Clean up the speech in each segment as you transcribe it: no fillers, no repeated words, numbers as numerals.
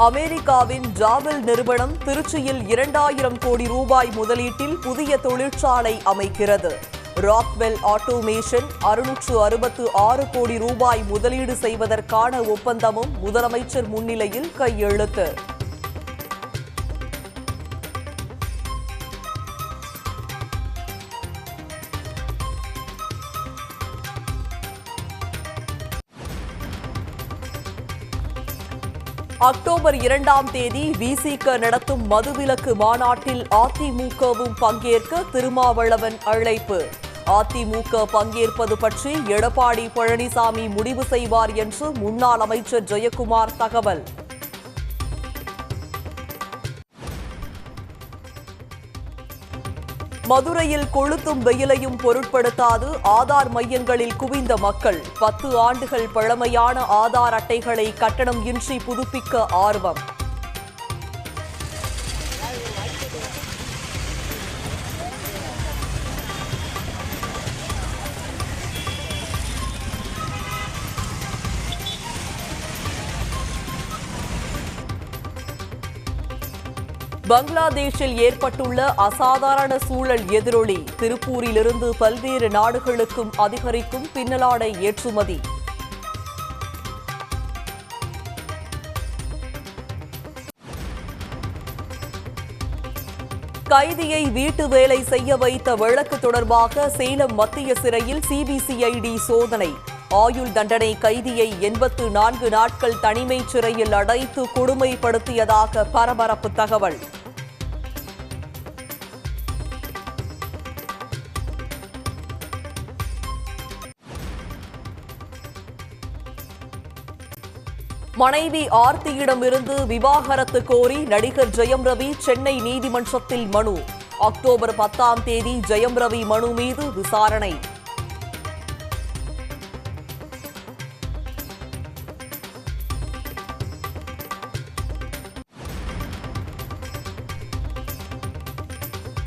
அமெரிக்காவின் ஜாபில் நிறுவனம் திருச்சியில் 2000 கோடி ரூபாய் முதலீட்டில் புதிய தொழிற்சாலை அமைக்கிறது. ராக்வெல் ஆட்டோமேஷன் 666 கோடி ரூபாய் முதலீடு செய்வதற்கான ஒப்பந்தமும் முதலமைச்சர் முன்னிலையில் கையெழுத்து. அக்டோபர் 2ஆம் தேதி விசிக நடத்தும் மதுவிலக்கு மாநாட்டில் அதிமுகவும் பங்கேற்க திருமாவளவன் அழைப்பு. அதிமுக பங்கேற்பது பற்றி எடப்பாடி பழனிசாமி முடிவு செய்வார் என்று முன்னாள் அமைச்சர் ஜெயக்குமார் தகவல். மதுரையில் கொளுத்தும் வெயிலையும் பொருட்படுத்தாது ஆதார் மையங்களில் குவிந்த மக்கள். 10 ஆண்டுகள் பழமையான ஆதார் அட்டைகளை கட்டணம் இன்றி புதுப்பிக்க ஆர்வம். பங்களாதேஷில் ஏற்பட்டுள்ள அசாதாரண சூழல் எதிரொலி. திருப்பூரிலிருந்து பல்வேறு நாடுகளுக்கும் அதிகரிக்கும் பின்னலாடை ஏற்றுமதி. கைதியை வீட்டு வேலை செய்ய வைத்த வழக்கு தொடர்பாக சேலம் மத்திய சிறையில் சிபிசிஐடி சோதனை. ஆயுள் தண்டனை கைதியை 84 நாட்கள் தனிமை சிறையில் அடைத்து கொடுமைப்படுத்தியதாக பரபரப்பு தகவல். மனைவி ஆர்த்தியிடமிருந்து விவாகரத்து கோரி நடிகர் ஜெயம் ரவி சென்னை நீதிமன்றத்தில் மனு. அக்டோபர் 10ஆம் தேதி ஜெயம் ரவி மனு மீது விசாரணை.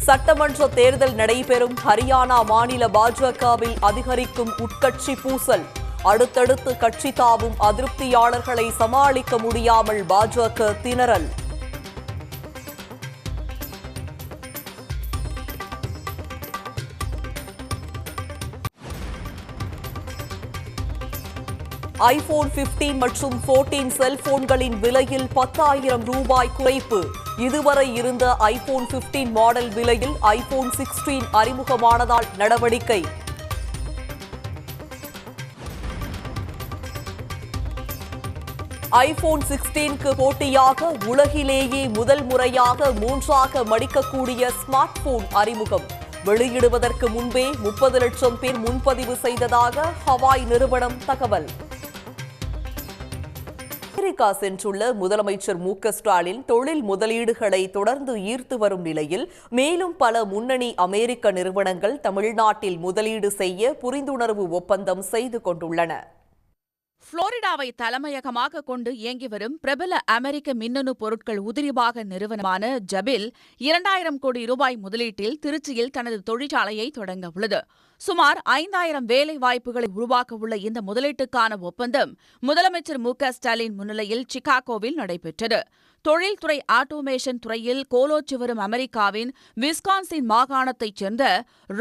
சட்டமன்ற தேர்தல் நடைபெறும் ஹரியானா மாநில பாஜகவில் அதிகரிக்கும் உட்கட்சி பூசல். அடுத்தடுத்து கட்சி தாவும் அதிருப்தியாளர்களை சமாளிக்க முடியாமல் பாஜக திணறல். ஐபோன் 15 மற்றும் 14 செல்போன்களின் விலையில் 10,000 ரூபாய் குறைப்பு. இதுவரை இருந்த ஐபோன் 15 மாடல் விலையில் ஐபோன் 16 அறிமுகமானதால் நடவடிக்கை. ஐபோன் 16க்கு போட்டியாக உலகிலேயே முதல் முறையாக 3ஆக மடிக்கக்கூடிய ஸ்மார்ட் போன் அறிமுகம். வெளியிடுவதற்கு முன்பே 30 லட்சம் பேர் முன்பதிவு செய்ததாக ஹவாய் நிறுவனம் தகவல். அமெரிக்கா சென்றுள்ள முதலமைச்சர் மு.க.ஸ்டாலின் தொழில் முதலீடுகளை தொடர்ந்து ஈர்த்து வரும் நிலையில் மேலும் பல முன்னணி அமெரிக்க நிறுவனங்கள் தமிழ்நாட்டில் முதலீடு செய்ய புரிந்துணர்வு ஒப்பந்தம் செய்து கொண்டுள்ளன. புளோரிடாவை தலைமையகமாக கொண்டு இயங்கி வரும் பிரபல அமெரிக்க மின்னணு பொருட்கள் உதிரிபாக நிறுவனமான ஜபில் 2000 கோடி ரூபாய் முதலீட்டில் திருச்சியில் தனது தொழிற்சாலையை தொடங்க உள்ளது. சுமார் 5000 வேலை வாய்ப்புகளை உருவாக்க உள்ள இந்த முதலீட்டுக்கான ஒப்பந்தம் முதலமைச்சர் மு.க.ஸ்டாலின் முன்னிலையில் சிகாகோவில் நடைபெற்றது. தொழில்துறை ஆட்டோமேஷன் துறையில் கோலோச்சி வரும் அமெரிக்காவின் விஸ்கான்சின் மாகாணத்தைச் சேர்ந்த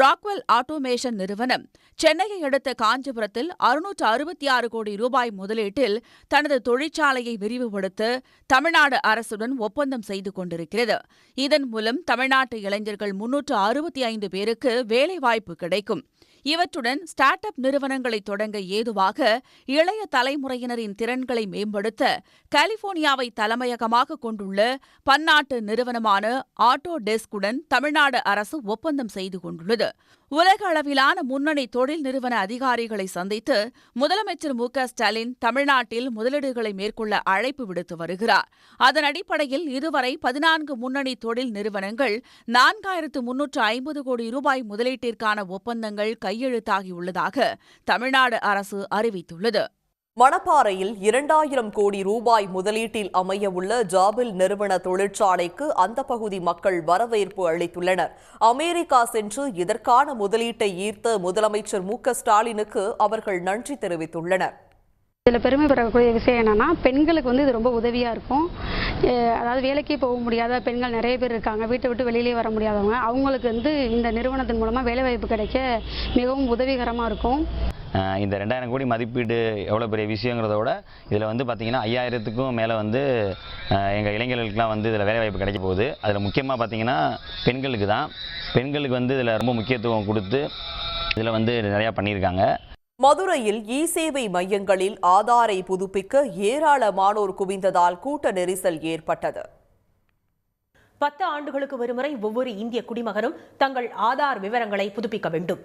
ராக்வெல் ஆட்டோமேஷன் நிறுவனம் சென்னையை அடுத்த காஞ்சிபுரத்தில் 666 கோடி ரூபாய் முதலீட்டில் தனது தொழிற்சாலையை விரிவுபடுத்த தமிழ்நாடு அரசுடன் ஒப்பந்தம் செய்து கொண்டிருக்கிறது. இதன் மூலம் தமிழ்நாட்டு இளைஞர்கள் 365 பேருக்கு வேலைவாய்ப்பு கிடைக்கும். இவற்றுடன் ஸ்டார்ட் அப் நிறுவனங்களை தொடங்க ஏதுவாக இளைய தலைமுறையினரின் திறன்களை மேம்படுத்த கலிபோர்னியாவை தலைமையகமாக கொண்டுள்ள பன்னாட்டு நிறுவனமான ஆட்டோடெஸ்குடன் தமிழ்நாடு அரசு ஒப்பந்தம் செய்து கொண்டுள்ளது. உலக அளவிலான முன்னணி தொழில் நிறுவன அதிகாரிகளை சந்தித்து முதலமைச்சர் மு.க.ஸ்டாலின் தமிழ்நாட்டில் முதலீடுகளை மேற்கொள்ள அழைப்பு விடுத்து வருகிறார். அதன் அடிப்படையில் இதுவரை 14 முன்னணி தொழில் நிறுவனங்கள் 4350 கோடி ரூபாய் முதலீட்டிற்கான ஒப்பந்தங்கள் கையெழுத்தாகியுள்ளதாக தமிழ்நாடு அரசு அறிவித்துள்ளது. மணப்பாறையில் 2000 கோடி ரூபாய் முதலீட்டில் அமையவுள்ள ஜாபில் நிறுவன தொழிற்சாலைக்கு அந்த பகுதி மக்கள் வரவேற்பு அளித்துள்ளனர். அமெரிக்கா சென்று இதற்கான முதலீட்டை ஈர்த்த முதலமைச்சர் மு.க.ஸ்டாலினுக்கு அவர்கள் நன்றி தெரிவித்துள்ளனர். இதில் பெருமை பெறக்கூடிய விஷயம் என்னன்னா, பெண்களுக்கு இது ரொம்ப உதவியாக இருக்கும். அதாவது வேலைக்கே போக முடியாத பெண்கள் நிறைய பேர் இருக்காங்க, வீட்டை விட்டு வெளியிலே வர முடியாதவங்க. அவங்களுக்கு இந்த நிறுவனத்தின் மூலமாக வேலைவாய்ப்பு கிடைக்க மிகவும் உதவிகரமாக இருக்கும். இந்த 2000 கோடி மதிப்பீடு எவ்வளோ பெரிய விஷயங்கிறத விட இதில் பார்த்திங்கன்னா 5000க்கும் மேலே எங்கள் இளைஞர்களுக்கெலாம் இதில் வேலைவாய்ப்பு கிடைக்க போகுது. அதில் முக்கியமாக பார்த்திங்கன்னா பெண்களுக்கு தான். பெண்களுக்கு இதில் ரொம்ப முக்கியத்துவம் கொடுத்து இதில் நிறையா பண்ணியிருக்காங்க. மதுரையில் இ-சேவை மையங்களில் ஆதாரை புதுப்பிக்க ஏராளமானோர் குவிந்ததால் கூட்ட நெரிசல் ஏற்பட்டது. 10 ஆண்டுகளுக்கு ஒருமுறை ஒவ்வொரு இந்திய குடிமகனும் தங்கள் ஆதார் விவரங்களை புதுப்பிக்க வேண்டும்.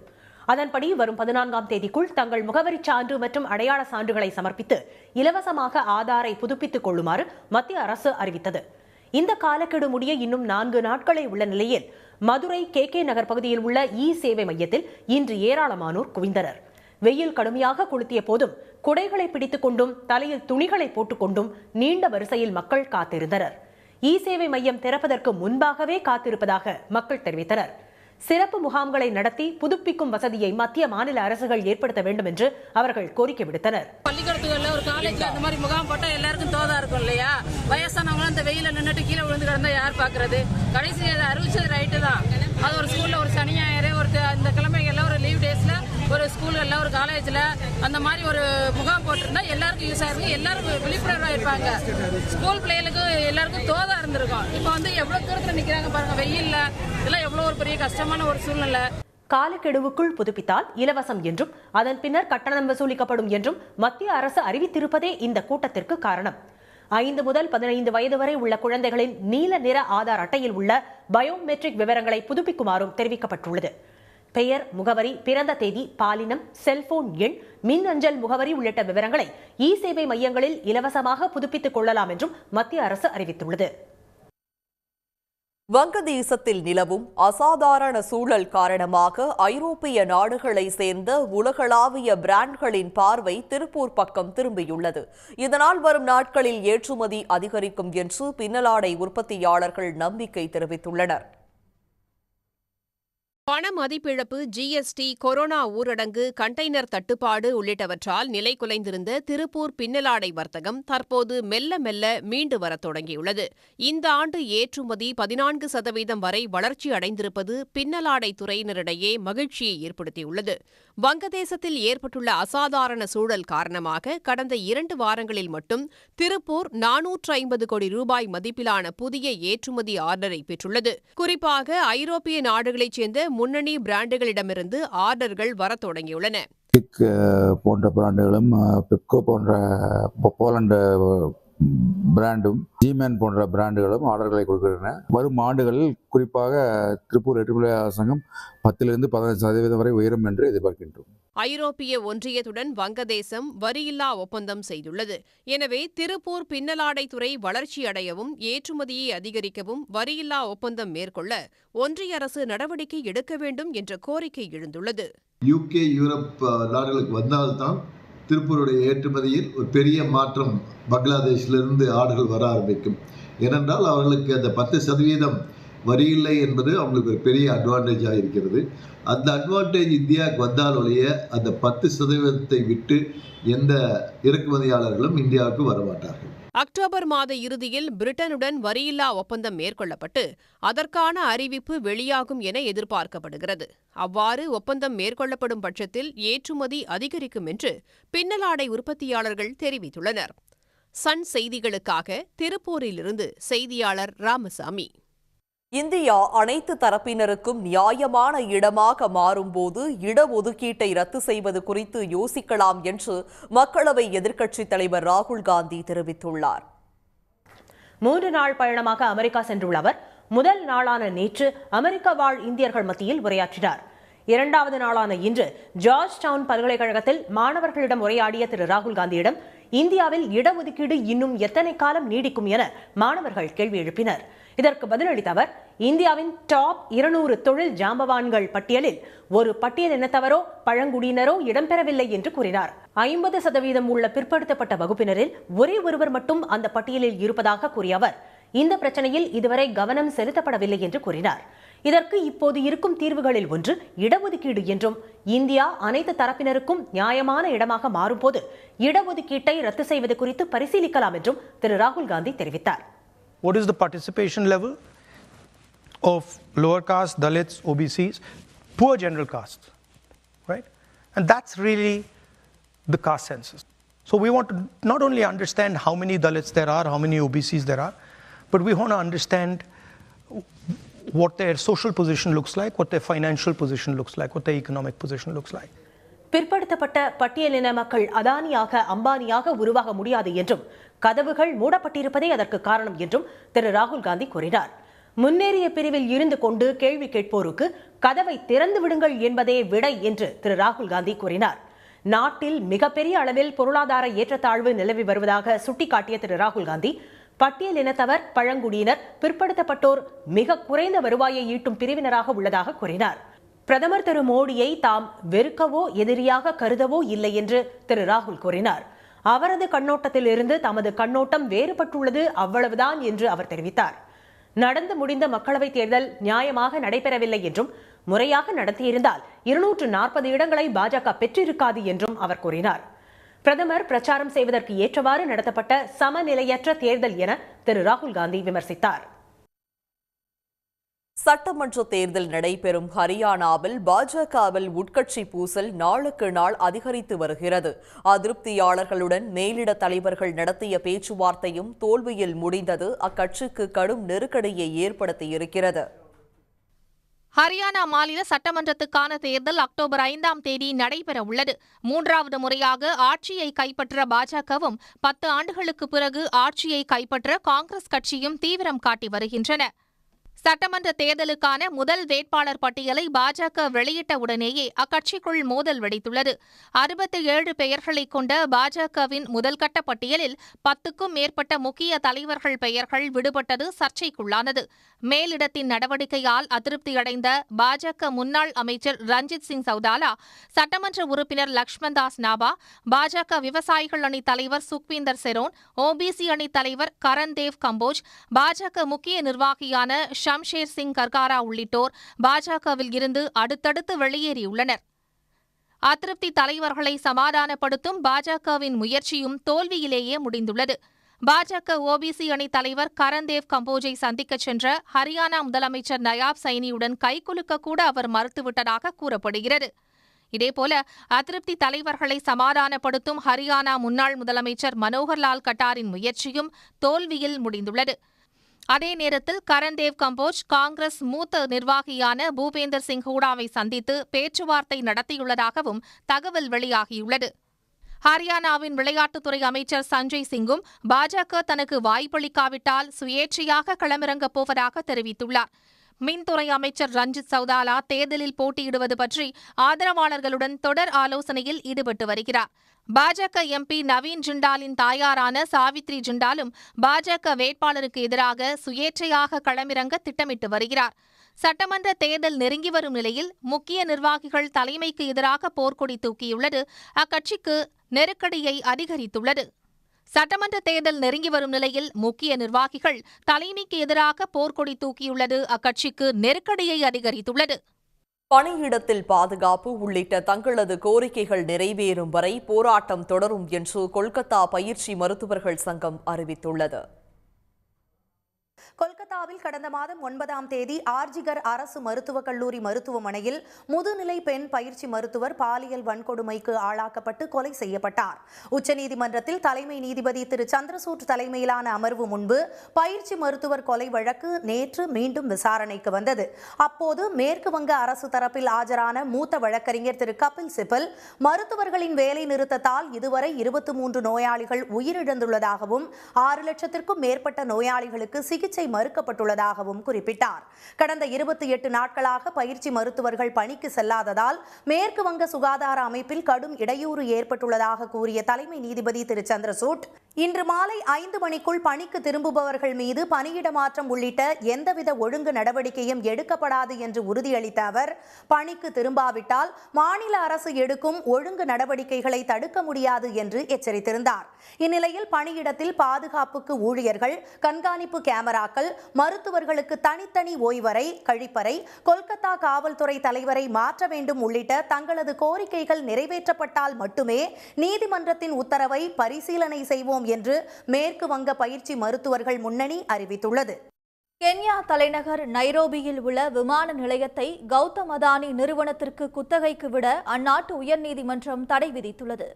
அதன்படி வரும் 14ஆம் தேதிக்குள் தங்கள் முகவரி சான்று மற்றும் அடையாள சான்றுகளை சமர்ப்பித்து இலவசமாக ஆதாரை புதுப்பித்துக் கொள்ளுமாறு மத்திய அரசு அறிவித்தது. இந்த காலக்கெடு முடிய இன்னும் 4 நாட்களே உள்ள நிலையில் மதுரை KK நகர் பகுதியில் உள்ள இ-சேவை மையத்தில் இன்று ஏராளமானோர் குவிந்தனர். வெயில் கடுமையாக கொளுத்திய போதும் குடைகளை பிடித்துக் கொண்டும் தலையில் துணிகளை போட்டுக்கொண்டும் நீண்ட வரிசையில் மக்கள் காத்திருந்தனர். இ-சேவை மையம் திறப்பதற்கு முன்பாகவே காத்திருப்பதாக மக்கள் தெரிவித்தனர். சிறப்பு முகாம்களை நடத்தி புதுப்பிக்கும் வசதியை மத்திய மாநில அரசுகள் ஏற்படுத்த வேண்டும் என்று அவர்கள் கோரிக்கை விடுத்தனர். பள்ளிக்கூடத்துல ஒரு காலேஜ்ல இந்த மாதிரி முகாம் போட்டா எல்லாருக்கும் தோதா இருக்கும் இல்லையா? வயசானவங்களும் அந்த வெயில நின்றுட்டு கீழே விழுந்து கிடந்தா யார் பாக்குறது? கடைசி அறிவிச்சது ரைட்டு தான். அது ஒரு ஸ்கூல்ல ஒரு சனி ஞாயிறு ஒரு அந்த கிழமைகள்ல ஒரு லீவ் டேஸ்ல ஒரு ஸ்கூல்ல ஒரு காலேஜ்ல அந்த மாதிரி ஒரு முகாம் போட்டிருந்தா எல்லாருக்கும் யூஸ் ஆயிருக்கு, எல்லாருக்கும் விழிப்புணர்வா இருப்பாங்க. ஸ்கூல் பிள்ளைகளுக்கு எல்லாருக்கும் தோதா இருந்திருக்கும். இப்ப எவ்வளவு தூரத்துல நிக்கிறாங்க பாருங்க வெயில்ல. இதெல்லாம் எவ்வளவு ஒரு பெரிய கஷ்டமான ஒரு சூழ்நிலை. காலக்கெடுவுக்குள் புதுப்பித்தால் இலவசம் என்றும் அதன் பின்னர் கட்டணம் வசூலிக்கப்படும் என்றும் மத்திய அரசு அறிவித்திருப்பதே இந்த கூட்டத்திற்கு காரணம். 5 முதல் 15 வயது வரை உள்ள குழந்தைகளின் நீல நிற ஆதார் அட்டையில் உள்ள பயோமெட்ரிக் விவரங்களை புதுப்பிக்குமாறும் தெரிவிக்கப்பட்டுள்ளது. பெயர், முகவரி, பிறந்த தேதி, பாலினம், செல்போன் எண், மின் அஞ்சல் முகவரி உள்ளிட்ட விவரங்களை இ-சேவை மையங்களில் இலவசமாக புதுப்பித்துக் கொள்ளலாம் என்றும் மத்திய அரசு அறிவித்துள்ளது. வங்கதேசத்தில் நிலவும் அசாதாரண சூழல் காரணமாக ஐரோப்பிய நாடுகளை சேர்ந்த உலகளாவிய பிராண்ட்களின் பார்வை திருப்பூர் பக்கம் திரும்பியுள்ளது. இதனால் வரும் நாட்களில் ஏற்றுமதி அதிகரிக்கும் என்று பின்னலாடை உற்பத்தியாளர்கள் நம்பிக்கை தெரிவித்துள்ளனர். பண மதிப்பிழப்பு, GST, கொரோனா ஊரடங்கு, கண்டெய்னர் தட்டுப்பாடு உள்ளிட்டவற்றால் நிலை குலைந்திருந்த திருப்பூர் பின்னலாடை வர்த்தகம் தற்போது மெல்ல மெல்ல மீண்டு வரத் தொடங்கியுள்ளது. இந்த ஆண்டு ஏற்றுமதி 14% வரை வளர்ச்சி அடைந்திருப்பது பின்னலாடை துறையினரிடையே மகிழ்ச்சியை ஏற்படுத்தியுள்ளது. வங்கதேசத்தில் ஏற்பட்டுள்ள அசாதாரண சூழல் காரணமாக கடந்த 2 வாரங்களில் மட்டும் திருப்பூர் 450 கோடி ரூபாய் மதிப்பிலான புதிய ஏற்றுமதி ஆர்டரை பெற்றுள்ளது. குறிப்பாக ஐரோப்பிய நாடுகளைச் சேர்ந்த முன்னணி பிராண்டுகளிடமிருந்து ஆர்டர்கள் வரத் தொடங்கியுள்ளன. போன்ற பிராண்டுகளும், பெப்கோ போன்ற போலந்து பிராண்டும், ஜிமேன் போன்ற பிராண்டுகளும் ஆர்டர்களை கொடுக்கின்றன. வரும் ஆண்டுகளில் குறிப்பாக திருப்பூர் ஏற்றுமதி அரசாங்கம் 10% 15% வரை உயரும் என்று எதிர்பார்க்கின்றோம். ஐரோப்பிய ஒன்றியத்துடன் வங்கதேசம் வரியில்லா ஒப்பந்தம் செய்துள்ளது. எனவே திருப்பூர் பின்னலாடை துறை வளர்ச்சியடையவும் ஏற்றுமதியை அதிகரிக்கவும் வரியில்லா ஒப்பந்தம் மேற்கொள்ள ஒன்றிய அரசு நடவடிக்கை எடுக்க வேண்டும் என்ற கோரிக்கை எழுந்துள்ளது. UK, யூரோப் நாடுகளுக்கு வந்தால்தான் திருப்பூருடைய ஏற்றுமதியில் ஒரு பெரிய மாற்றம் பங்களாதேஷிலிருந்து ஆர்டர்கள் வர ஆரம்பிக்கும். ஏனென்றால் அவர்களுக்கு அந்த 10% வரி இல்லை என்பது அவங்களுக்கு ஒரு பெரிய அட்வான்டேஜாக இருக்கிறது. அந்த அட்வான்டேஜ் இந்தியாவுக்கு வந்தால் ஒழிய அந்த 10% விட்டு எந்த இறக்குமதியாளர்களும் இந்தியாவுக்கு வரமாட்டார்கள். அக்டோபர் மாத இறுதியில் பிரிட்டனுடன் வரியில்லா ஒப்பந்தம் மேற்கொள்ளப்பட்டு அதற்கான அறிவிப்பு வெளியாகும் என எதிர்பார்க்கப்படுகிறது. அவ்வாறு ஒப்பந்தம் மேற்கொள்ளப்படும் பட்சத்தில் ஏற்றுமதி அதிகரிக்கும் என்று பின்னலாடை உற்பத்தியாளர்கள் தெரிவித்துள்ளனர். சன் செய்திகளுக்காக திருப்பூரிலிருந்து செய்தியாளர் ராமசாமி. இந்தியா அனைத்து தரப்பினருக்கும் நியாயமான இடமாக மாறும்போது இடஒதுக்கீட்டை ரத்து செய்வது குறித்து யோசிக்கலாம் என்று மக்களவை எதிர்க்கட்சித் தலைவர் ராகுல் காந்தி தெரிவித்துள்ளார். 3 நாள் பயணமாக அமெரிக்கா சென்றுள்ள அவர் முதல் நாளான நேற்று அமெரிக்க வாழ் இந்தியர்கள் மத்தியில் உரையாற்றினார். 2வது நாளான இன்று ஜார்ஜ் டவுன் பல்கலைக்கழகத்தில் மாணவர்களிடம் உரையாடிய திரு ராகுல் காந்தியிடம் இந்தியாவில் இடஒதுக்கீடு இன்னும் எத்தனை காலம் நீடிக்கும் என மாணவர்கள் கேள்வி எழுப்பினர். இதற்கு பதிலளித்த அவர் இந்தியாவின் டாப் 200 தொழில் ஜாம்பவான்கள் பட்டியலில் ஒரு பட்டியல் இனத்தவரோ பழங்குடியினரோ இடம்பெறவில்லை என்று கூறினார். 50% உள்ள பிற்படுத்தப்பட்ட வகுப்பினரில் ஒரே ஒருவர் மட்டும் அந்த பட்டியலில் இருப்பதாக கூறிய அவர் இந்த பிரச்சனையில் இதுவரை கவனம் செலுத்தப்படவில்லை என்று கூறினார். இதற்கு இப்போது இருக்கும் தீர்வுகளில் ஒன்று இடஒதுக்கீடு என்றும் இந்தியா அனைத்து தரப்பினருக்கும் நியாயமான இடமாக மாறும்போது இடஒதுக்கீட்டை ரத்து செய்வது குறித்து பரிசீலிக்கலாம் என்றும் திரு ராகுல் காந்தி தெரிவித்தார். what is the participation level of lower caste, Dalits, OBCs, poor general castes, right? And that's really the caste census. So we want to not only understand how many Dalits there are, how many OBCs there are, but we want to understand what their social position looks like, what their financial position looks like, what their economic position looks like. பிற்படுத்தப்பட்ட பட்டியலின மக்கள் அதானியாக அம்பானியாக உருவாக முடியாது என்றும் கதவுகள் மூடப்பட்டிருப்பதே அதற்கு காரணம் என்றும் திரு ராகுல் காந்தி கூறினார். முன்னேறிய பிரிவில் இருந்து கொண்டு கேள்வி கேட்போருக்கு கதவை திறந்து விடுங்கள் என்பதே விடை என்று திரு ராகுல் காந்தி கூறினார். நாட்டில் மிகப்பெரிய அளவில் பொருளாதார ஏற்றத்தாழ்வு நிலவி வருவதாக சுட்டிக்காட்டிய திரு ராகுல் காந்தி பட்டியல் இனத்தவர், பழங்குடியினர், பிற்படுத்தப்பட்டோர் மிக குறைந்த வருவாயை ஈட்டும் பிரிவினராக உள்ளதாக கூறினார். பிரதமர் திரு மோடியை தாம் வெறுக்கவோ எதிரியாக கருதவோ இல்லை என்று திரு ராகுல் கூறினார். அவரது கண்ணோட்டத்தில் இருந்து தமது கண்ணோட்டம் வேறுபட்டுள்ளது, அவ்வளவுதான் என்று அவர் தெரிவித்தார். நடந்து முடிந்த மக்களவைத் தேர்தல் நியாயமாக நடைபெறவில்லை என்றும் முறையாக நடத்தியிருந்தால் 240 இடங்களை பாஜக பெற்றிருக்காது என்றும் அவர் கூறினார். பிரதமர் பிரச்சாரம் செய்வதற்கு ஏற்றவாறு நடத்தப்பட்ட சமநிலையற்ற தேர்தல் என திரு ராகுல் காந்தி விமர்சித்தார். சட்டமன்ற தேர்தல் நடைபெறும் ஹரியானாவில் பாஜகவில் உட்கட்சி பூசல் நாளுக்கு நாள் அதிகரித்து வருகிறது. அதிருப்தியாளர்களுடன் மேலிட தலைவர்கள் நடத்திய பேச்சுவார்த்தையும் தோல்வியில் முடிந்தது அக்கட்சிக்கு கடும் நெருக்கடியை ஏற்படுத்தியிருக்கிறது. ஹரியானா மாநில சட்டமன்றத்துக்கான தேர்தல் அக்டோபர் 5ஆம் தேதி நடைபெற உள்ளது. 3வது முறையாக ஆட்சியை கைப்பற்ற பாஜகவும் 10 ஆண்டுகளுக்கு பிறகு ஆட்சியை கைப்பற்ற காங்கிரஸ் கட்சியும் தீவிரம் காட்டி வருகின்றன. சட்டமன்ற தேர்தலுக்கான முதல் வேட்பாளர் பட்டியலை பாஜக வெளியிட்ட உடனேயே அக்கட்சிக்குள் மோதல் வெடித்துள்ளது. 67 பெயர்களை கொண்ட பாஜகவின் முதல்கட்ட பட்டியலில் 10க்கும் மேற்பட்ட முக்கிய தலைவர்கள் பெயர்கள் விடுபட்டது சர்ச்சைக்குள்ளானது. மேலிடத்தின் நடவடிக்கையால் அதிருப்தியடைந்த பாஜக முன்னாள் அமைச்சர் ரஞ்சித் சிங் சௌதாலா, சட்டமன்ற உறுப்பினர் லக்ஷ்மண் தாஸ் நாபா, பாஜக விவசாயிகள் அணி தலைவர் சுக்வீந்தர் செரோன், ஓபிசி அணி தலைவர் கரன்தேவ் கம்போஜ், பாஜக முக்கிய நிர்வாகியான ஷம்ஷேர் சிங் கர்காரா உள்ளிட்டோர் பாஜகவில் இருந்து அடுத்தடுத்து வெளியேறியுள்ளனர். அதிருப்தி தலைவர்களை சமாதானப்படுத்தும் பாஜகவின் முயற்சியும் தோல்வியிலேயே முடிந்துள்ளது. பாஜக ஓபிசி அணி தலைவர் கரன்தேவ் கம்போஜை சந்திக்க சென்ற ஹரியானா முதலமைச்சர் நயாப் சைனியுடன் கைகுலுக்க கூட அவர் மறுத்துவிட்டதாக கூறப்படுகிறது. இதேபோல அதிருப்தி தலைவர்களை சமாதானப்படுத்தும் ஹரியானா முன்னாள் முதலமைச்சர் மனோகர்லால் கட்டாரின் முயற்சியும் தோல்வியில் முடிந்துள்ளது. அதே நேரத்தில் கரன்தேவ் கம்போஜ் காங்கிரஸ் மூத்த நிர்வாகியான பூபேந்தர் சிங் ஹூடாவை சந்தித்து பேச்சுவார்த்தை நடத்தியுள்ளதாகவும் தகவல் வெளியாகியுள்ளது. ஹரியானாவின் விளையாட்டுத்துறை அமைச்சர் சஞ்சய் சிங்கும் பாஜக தனக்கு வாய்ப்பளிக்காவிட்டால் சுயேட்சையாக களமிறங்கப் போவதாக தெரிவித்துள்ளார். மின்துறை அமைச்சர் ரஞ்சித் சௌதாலா தேர்தலில் போட்டியிடுவது பற்றி ஆதரவாளர்களுடன் தொடர் ஆலோசனையில் ஈடுபட்டு வருகிறார். பாஜக எம்பி நவீன் ஜிண்டாலின் தாயாரான சாவித்ரி ஜிண்டாலும் பாஜக வேட்பாளருக்கு எதிராக சுயேட்சையாக களமிறங்க திட்டமிட்டு வருகிறார். சட்டமன்ற தேர்தல் நெருங்கி வரும் நிலையில் முக்கிய நிர்வாகிகள் தலைமைக்கு எதிராக போர்க்கொடி தூக்கியுள்ளது அக்கட்சிக்கு நெருக்கடியை அதிகரித்துள்ளது. சட்டமன்ற தேர்தல் நெருங்கி வரும் நிலையில் முக்கிய நிர்வாகிகள் தலைமைக்கு எதிராக போர்க்கொடி தூக்கியுள்ளது அக்கட்சிக்கு நெருக்கடியை அதிகரித்துள்ளது. பணியிடத்தில் பாதுகாப்பு உள்ளிட்ட தங்களது கோரிக்கைகள் நிறைவேறும் வரை போராட்டம் தொடரும் என்று கொல்கத்தா பயிற்சி மருத்துவர்கள் சங்கம் அறிவித்துள்ளது. கொல்கத்தாவில் கடந்த மாதம் 9ஆம் தேதி ஆர்ஜிகர் அரசு மருத்துவக் கல்லூரி மருத்துவமனையில் முதுநிலை பெண் பயிற்சி மருத்துவர் பாலியல் வன்கொடுமைக்கு ஆளாக்கப்பட்டு கொலை செய்யப்பட்டார். உச்சநீதிமன்றத்தில் தலைமை நீதிபதி திரு சந்திரசூட் தலைமையிலான அமர்வு முன்பு பயிற்சி மருத்துவர் கொலை வழக்கு நேற்று மீண்டும் விசாரணைக்கு வந்தது. அப்போது மேற்கு வங்க அரசு தரப்பில் ஆஜரான மூத்த வழக்கறிஞர் திரு கபில் சிபல் மருத்துவர்களின் வேலை நிறுத்தத்தால் இதுவரை 23 நோயாளிகள் உயிரிழந்துள்ளதாகவும் 6 லட்சத்திற்கும் மேற்பட்ட நோயாளிகளுக்கு சிகிச்சை மறுக்கப்பட்டுள்ளதாகவும் குறிப்பிட்டார். கடந்த 28 நாட்களாக பயிற்சி மருத்துவர்கள் பணிக்கு செல்லாததால் மேற்கு வங்க சுகாதார அமைப்பில் கடும் இடையூறு ஏற்பட்டுள்ளதாக கூறிய தலைமை நீதிபதி திரு சந்திரசூட் இன்று மாலை 5 மணிக்குள் பணிக்கு திரும்புபவர்கள் மீது பணியிட மாற்றம் உள்ளிட்ட எந்தவித ஒழுங்கு நடவடிக்கையும் எடுக்கப்படாது என்று உறுதியளித்த அவர் பணிக்கு திரும்பாவிட்டால் மாநில அரசு எடுக்கும் ஒழுங்கு நடவடிக்கைகளை தடுக்க முடியாது என்று எச்சரித்திருந்தார். இந்நிலையில் பணியிடத்தில் பாதுகாப்புக்கு ஊழியர்கள், கண்காணிப்பு கேமராக்கள், மருத்துவர்களுக்கு தனித்தனி ஓய்வறை, கழிப்பறை, கொல்கத்தா காவல்துறை தலைவரை மாற்ற வேண்டும் உள்ளிட்ட தங்களது கோரிக்கைகள் நிறைவேற்றப்பட்டால் மட்டுமே நீதிமன்றத்தின் உத்தரவை பரிசீலனை செய்வோம் என்று மேற்கு வங்க பயிற்சி மருத்துவர்கள் முன்னணி அறிவித்துள்ளது. கென்யா தலைநகர் நைரோபியில் உள்ள விமான நிலையத்தை கௌதம் அதானி நிறுவனத்திற்கு குத்தகைக்கு விட அந்நாட்டு உயர்நீதிமன்றம் தடை விதித்துள்ளது.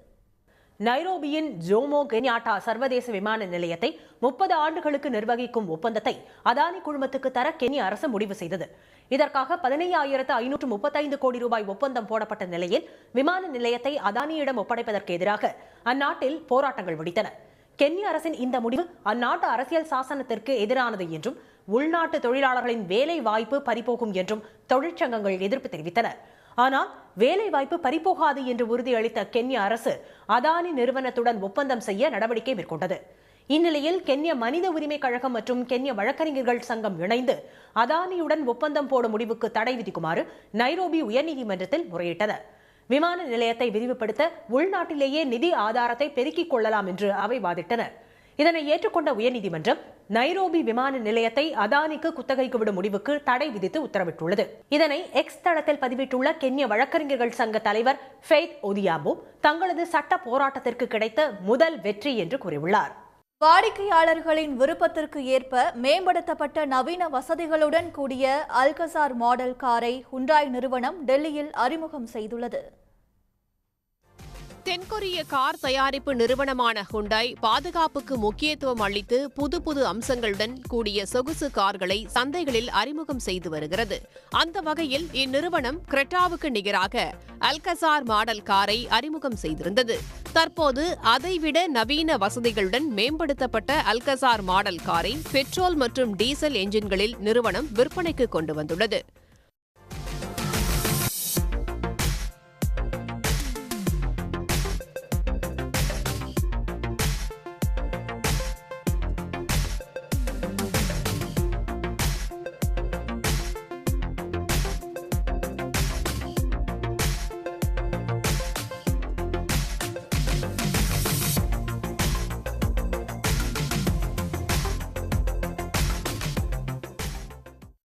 நைரோபியின் ஜோமோ கென்யாட்டா சர்வதேச விமான நிலையத்தை 30 ஆண்டுகளுக்கு நிர்வகிக்கும் ஒப்பந்தத்தை அதானி குழுமத்துக்கு தர கென்யா அரசு முடிவு செய்தது. இதற்காக 15,535 கோடி ரூபாய் ஒப்பந்தம் போடப்பட்ட நிலையில் விமான நிலையத்தை அதானியிடம் ஒப்படைப்பதற்கு எதிராக அந்நாட்டில் போராட்டங்கள் வெடித்தன. கென்யா அரசின் இந்த முடிவு அந்நாட்டு அரசியல் சாசனத்திற்கு எதிரானது என்றும் உள்நாட்டு தொழிலாளர்களின் வேலை வாய்ப்பு பறிபோகும் என்றும் தொழிற்சங்கங்கள் எதிர்ப்பு தெரிவித்தன. ஆனால் வேலை வாய்ப்பு பறிபோகாது என்று உறுதியளித்த கென்யா அரசு அதானி நிறுவனத்துடன் ஒப்பந்தம் செய்ய நடவடிக்கை மேற்கொண்டது. இந்நிலையில் கென்யா மனித உரிமை கழகம் மற்றும் கென்யா வழக்கறிஞர்கள் சங்கம் இணைந்து அதானியுடன் ஒப்பந்தம் போடும் முடிவுக்கு தடை விதிக்குமாறு நைரோபி உயர்நீதிமன்றத்தில் முறையிட்டனர். விமான நிலையத்தை விரிவுபடுத்த உள்நாட்டிலேயே நிதி ஆதாரத்தை பெருக்கிக் கொள்ளலாம் என்று அவை வாதிட்டன. இதனை ஏற்றுக்கொண்ட உயர்நீதிமன்றம் நைரோபி விமான நிலையத்தை அதானிக்கு குத்தகைக்கு விடும் முடிவுக்கு தடை விதித்து உத்தரவிட்டுள்ளது. இதனை எக்ஸ் தளத்தில் பதிவிட்டுள்ள கென்யா வழக்கறிஞர்கள் சங்க தலைவர் ஃபெய்த் ஒதியாம்போ தங்களது சட்ட போராட்டத்திற்கு கிடைத்த முதல் வெற்றி என்று கூறியுள்ளார். வாடிக்கையாளர்களின் விருப்பத்திற்கு ஏற்ப மேம்படுத்தப்பட்ட நவீன வசதிகளுடன் கூடிய அல்கசார் மாடல் காரை ஹுண்டாய் நிறுவனம் டெல்லியில் அறிமுகம் செய்துள்ளது. தென்கொரிய கார் தயாரிப்பு நிறுவனமான ஹுண்டாய் பாதுகாப்புக்கு முக்கியத்துவம் அளித்து புது அம்சங்களுடன் கூடிய சொகுசு கார்களை சந்தைகளில் அறிமுகம் செய்து வருகிறது. அந்த வகையில் இந்நிறுவனம் கிரெட்டாவுக்கு நிகராக அல்கசார் மாடல் காரை அறிமுகம் செய்திருந்தது. தற்போது அதைவிட நவீன வசதிகளுடன் மேம்படுத்தப்பட்ட அல்கசார் மாடல் காரை பெட்ரோல் மற்றும் டீசல் என்ஜின்களில் நிறுவனம் விற்பனைக்கு கொண்டு வந்துள்ளது.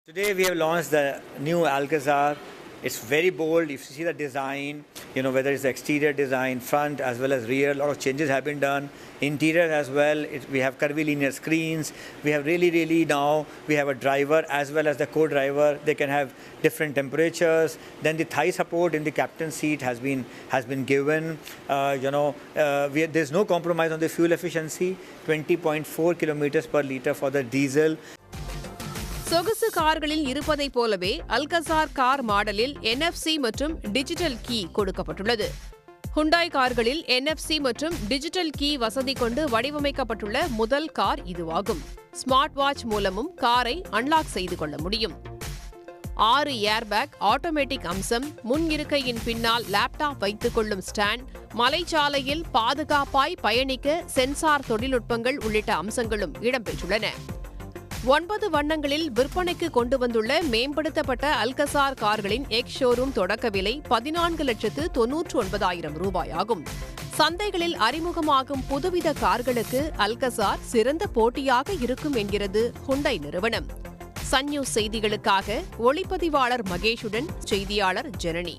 Today we have launched the new Alcazar. It's very bold. If you see the design, whether it's the exterior design, front as well as rear, a lot of changes have been done. Interior as well, we have curvilinear screens. We have really now, we have a driver as well as the co-driver. They can have different temperatures. Then the thigh support in the captain's seat has been given. There's no compromise on the fuel efficiency. 20.4 kilometers per liter for the diesel. சொகுசு கார்களில் இருப்பதைப் போலவே Alcazar car மாடலில் NFC மற்றும் digital key கொடுக்கப்பட்டுள்ளது. Hyundai கார்களில் NFC மற்றும் digital key வசதி கொண்டு வடிவமைக்கப்பட்டுள்ள முதல் கார் இதுவாகும். ஸ்மார்ட் வாட்ச் மூலமும் காரை அன்லாக் செய்து கொள்ள முடியும். 6 ஏர்பேக், ஆட்டோமேட்டிக் அம்சம், முன் இருக்கையின் பின்னால் லேப்டாப் வைத்துக் கொள்ளும் ஸ்டாண்ட், மலைச்சாலையில் பாதுகாப்பாய் பயணிக்க சென்சார் தொழில்நுட்பங்கள் உள்ளிட்ட அம்சங்களும் இடம்பெற்றுள்ளன. 9 வண்ணங்களில் விற்பனைக்கு கொண்டு வந்துள்ள மேம்படுத்தப்பட்ட அல்கசார் கார்களின் எக்ஸ் ஷோரூம் தொடக்க விலை 14,99,000 ரூபாய் ஆகும். சந்தைகளில் அறிமுகமாகும் புதுவித கார்களுக்கு அல்கசார் சிறந்த போட்டியாக இருக்கும் என்கிறது ஹுண்டாய் நிறுவனம். சன் நியூஸ் செய்திகளுக்காக ஒளிப்பதிவாளர் மகேஷுடன் செய்தியாளர் ஜனனி.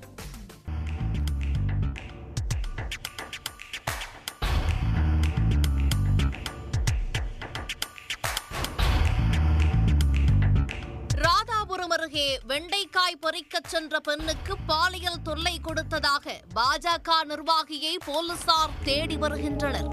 அருகே வெண்டைக்காய் பறிக்கச் சென்ற பெண்ணுக்கு பாலியல் தொல்லை கொடுத்ததாக பாஜக நிர்வாகியை போலீசார் தேடி வருகின்றனர்.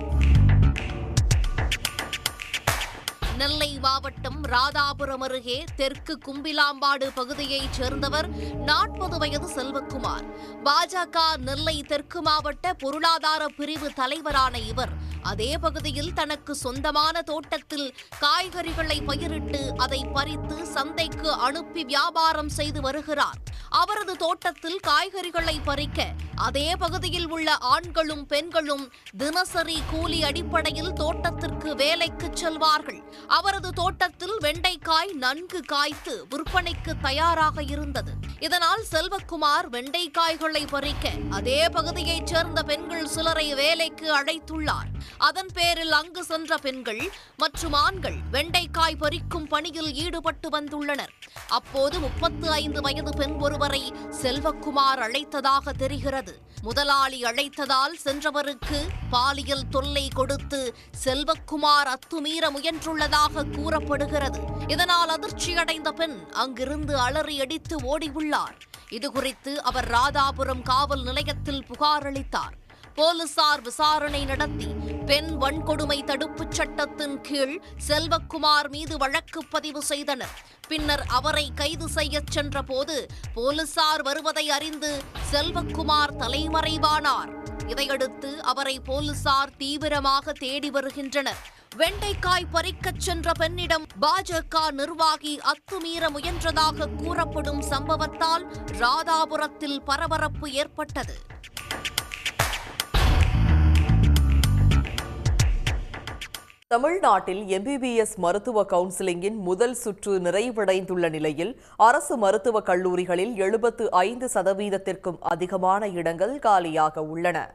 நெல்லை மாவட்டம் ராதாபுரம் அருகே தெற்கு கும்பிலாம்பாடு பகுதியைச் சேர்ந்தவர் 40 வயது செல்வக்குமார். பாஜக நெல்லை தெற்கு மாவட்ட பொருளாதார பிரிவு தலைவரான இவர் அதே பகுதியில் தனக்கு சொந்தமான தோட்டத்தில் காய்கறிகளை பயிரிட்டு அதை பறித்து சந்தைக்கு அனுப்பி வியாபாரம் செய்து வருகிறார். அவரது தோட்டத்தில் காய்கறிகளை பறிக்க அதே பகுதியில் உள்ள ஆண்களும் பெண்களும் தினசரி கூலி அடிப்படையில் தோட்டத்திற்கு வேலைக்கு செல்வார்கள். அவரது தோட்டத்தில் வெண்டைக்காய் நன்கு காய்த்து விற்பனைக்கு தயாராக இருந்தது. இதனால் செல்வக்குமார் வெண்டைக்காய்களை பறிக்க அதே பகுதியைச் சேர்ந்த பெண்கள் சிலரை வேலைக்கு அழைத்துள்ளார். அதன் பேரில் அங்கு சென்ற பெண்கள் மற்றும் ஆண்கள் வெண்டைக்காய் பறிக்கும் பணியில் ஈடுபட்டு வந்துள்ளனர். அப்போது 35 வயது பெண் ஒருவரை செல்வக்குமார் அழைத்ததாக தெரிகிறது. முதலாளி அழைத்ததால் சென்றவருக்கு பாலியல் தொல்லை கொடுத்து செல்வக்குமார் அத்துமீற முயன்றுள்ளதாக கூறப்படுகிறது. இதனால் அதிர்ச்சியடைந்த பெண் அங்கிருந்து அலறி அடித்து ஓடியுள்ளார். இதுகுறித்து அவர் ராதாபுரம் காவல் நிலையத்தில் புகார் அளித்தார். போலீசார் விசாரணை நடத்தி பெண் வன்கொடுமை தடுப்புச் சட்டத்தின் கீழ் செல்வக்குமார் மீது வழக்கு பதிவு செய்தனர். பின்னர் அவரை கைது செய்யச் சென்றபோது போலீசார் வருவதை அறிந்து செல்வக்குமார் தலைமறைவானார். இதையடுத்து அவரை போலீசார் தீவிரமாக தேடி வருகின்றனர். வெண்டைக்காய் பறிக்கச் சென்ற பெண்ணிடம் பாஜக நிர்வாகி அத்துமீற முயன்றதாக கூறப்படும் சம்பவத்தால் ராதாபுரத்தில் பரபரப்பு ஏற்பட்டது. தமிழ்நாட்டில் MBBS மருத்துவ கவுன்சிலிங்கின் முதல் சுற்று நிறைவடைந்துள்ள நிலையில் அரசு மருத்துவக் கல்லூரிகளில் 75% அதிகமான இடங்கள் காலியாக உள்ளன.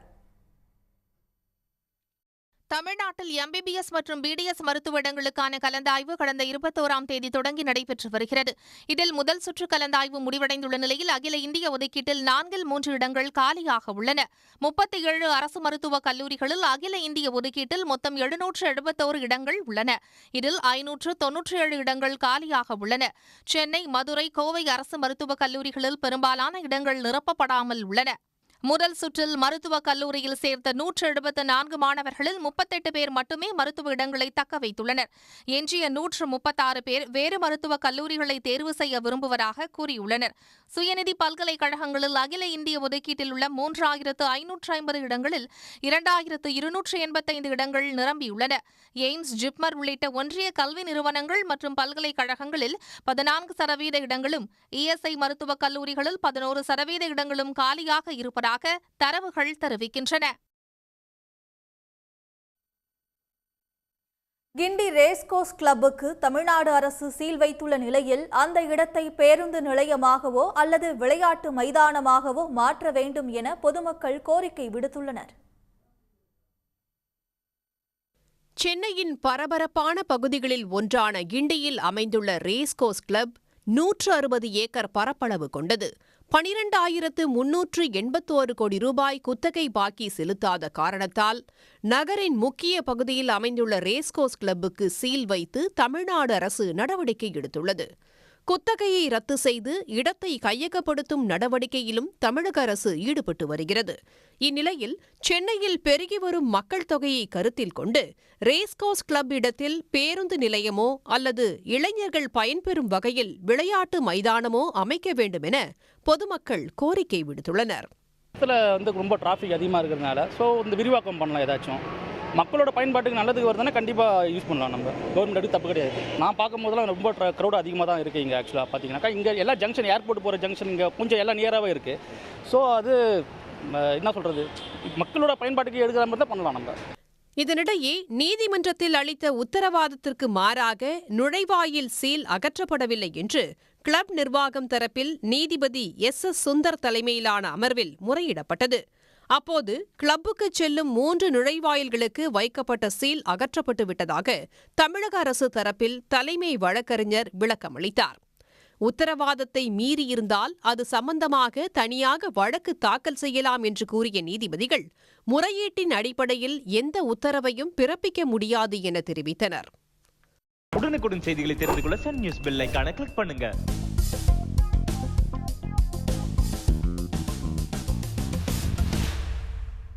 தமிழ்நாட்டில் MBBS மற்றும் BDS மருத்துவ இடங்களுக்கான கலந்தாய்வு கடந்த 21ஆம் தேதி தொடங்கி நடைபெற்று வருகிறது. இதில் முதல் சுற்று கலந்தாய்வு முடிவடைந்துள்ள நிலையில் அகில இந்திய ஒதுக்கீட்டில் 4/3 இடங்கள் காலியாக உள்ளன. 37 அரசு மருத்துவக் கல்லூரிகளில் அகில இந்திய ஒதுக்கீட்டில் மொத்தம் 771 இடங்கள் உள்ளன. இதில் 597 இடங்கள் காலியாக உள்ளன. சென்னை, மதுரை, கோவை அரசு மருத்துவக் கல்லூரிகளில் பெரும்பாலான இடங்கள் நிரப்பப்படாமல் உள்ளன. முதல் சுற்றில் மருத்துவக் கல்லூரியில் சேர்ந்த 174 மாணவர்களில் 38 பேர் மட்டுமே மருத்துவ இடங்களை தக்க வைத்துள்ளனர். எஞ்சிய 136 பேர் வேறு மருத்துவக் கல்லூரிகளை தேர்வு செய்ய விரும்புவதாக கூறியுள்ளனர். சுயநிதி பல்கலைக்கழகங்களில் அகில இந்திய ஒதுக்கீட்டில் உள்ள 3550 இடங்களில் 2285 இடங்கள் நிரம்பியுள்ளன. எய்ம்ஸ், ஜிப்மர் உள்ளிட்ட ஒன்றிய கல்வி நிறுவனங்கள் மற்றும் பல்கலைக்கழகங்களில் 14% இடங்களும், ESI மருத்துவக் கல்லூரிகளில் 11% இடங்களும் காலியாக இருப்பதாக தரவுகள் தெரிவிக்கின்றன. கிண்டி ரேஸ்கோர்ஸ் கிளப்புக்கு தமிழ்நாடு அரசு சீல் வைத்துள்ள நிலையில் அந்த இடத்தை பேருந்து நிலையமாகவோ அல்லது விளையாட்டு மைதானமாகவோ மாற்ற வேண்டும் என பொதுமக்கள் கோரிக்கை விடுத்துள்ளனர். சென்னையின் பரபரப்பான பகுதிகளில் ஒன்றான கிண்டியில் அமைந்துள்ள ரேஸ்கோர்ஸ் கிளப் 160 ஏக்கர் பரப்பளவு கொண்டது. 12,381 கோடி ரூபாய் குத்தகை பாக்கி செலுத்தாத காரணத்தால் நகரின் முக்கிய பகுதியில் அமைந்துள்ள ரேஸ்கோர்ஸ் கிளப்புக்கு சீல் வைத்து தமிழ்நாடு அரசு நடவடிக்கை எடுத்துள்ளது. குத்தகையை ரத்து செய்து இடத்தை கையகப்படுத்தும் நடவடிக்கையிலும் தமிழக அரசு ஈடுபட்டு வருகிறது. இந்நிலையில் சென்னையில் பெருகி வரும் மக்கள் தொகையை கருத்தில் கொண்டு ரேஸ்கோர்ஸ் கிளப் இடத்தில் பேருந்து நிலையமோ அல்லது இளைஞர்கள் பயன்பெறும் வகையில் விளையாட்டு மைதானமோ அமைக்க வேண்டும் என பொதுமக்கள் கோரிக்கை விடுத்துள்ளனர். ரொம்ப டிராஃபிக் அதிகமாக இருக்கிறதுனால இந்த விரிவாக்கம் பண்ணலாம். ஏதாச்சும் மக்களோட பயன்பாட்டுக்கு நல்லதுக்கு வருதுன்னா கண்டிப்பாக யூஸ் பண்ணலாம். நம்ம கவர்மெண்ட் எடுத்து தப்பு கிடையாது. நான் பார்க்கும்போதெல்லாம் ரொம்ப க்ரௌட் அதிகமாக தான் இருக்குது. இங்கே ஆக்சுவலாக பார்த்தீங்கன்னாக்கா இங்கே எல்லா ஜங்ஷன், ஏர்போர்ட் போகிற ஜங்ஷன் இங்கே கொஞ்சம் எல்லாம் நியராகவே இருக்குது. அது என்ன சொல்கிறது, மக்களோட பயன்பாட்டுக்கு எடுக்கிற மாதிரி தான் பண்ணலாம் நம்ம. இதனிடையே நீதிமன்றத்தில் அளித்த உத்தரவாதத்திற்கு மாறாக நுழைவாயில் சீல் அகற்றப்படவில்லை என்று கிளப் நிர்வாகம் தரப்பில் நீதிபதி SS சுந்தர் தலைமையிலான அமர்வில் முறையிடப்பட்டது. அப்போது கிளப்புக்கு செல்லும் 3 நுழைவாயில்களுக்கு வைக்கப்பட்ட சீல் அகற்றப்பட்டு விட்டதாக தமிழக அரசு தரப்பில் தலைமை வழக்கறிஞர் விளக்கமளித்தார். உத்தரவாதத்தை மீறியிருந்தால் அது சம்பந்தமாக தனியாக வழக்கு தாக்கல் செய்யலாம் என்று கூறிய நீதிபதிகள் முறையீட்டின் அடிப்படையில் எந்த உத்தரவையும் பிறப்பிக்க முடியாது என தெரிவித்தனர். உடனுக்குடன் செய்திகளை தெரிந்து கொள்ள சன் நியூஸ் பெல் ஐகானை கிளிக் பண்ணுங்க.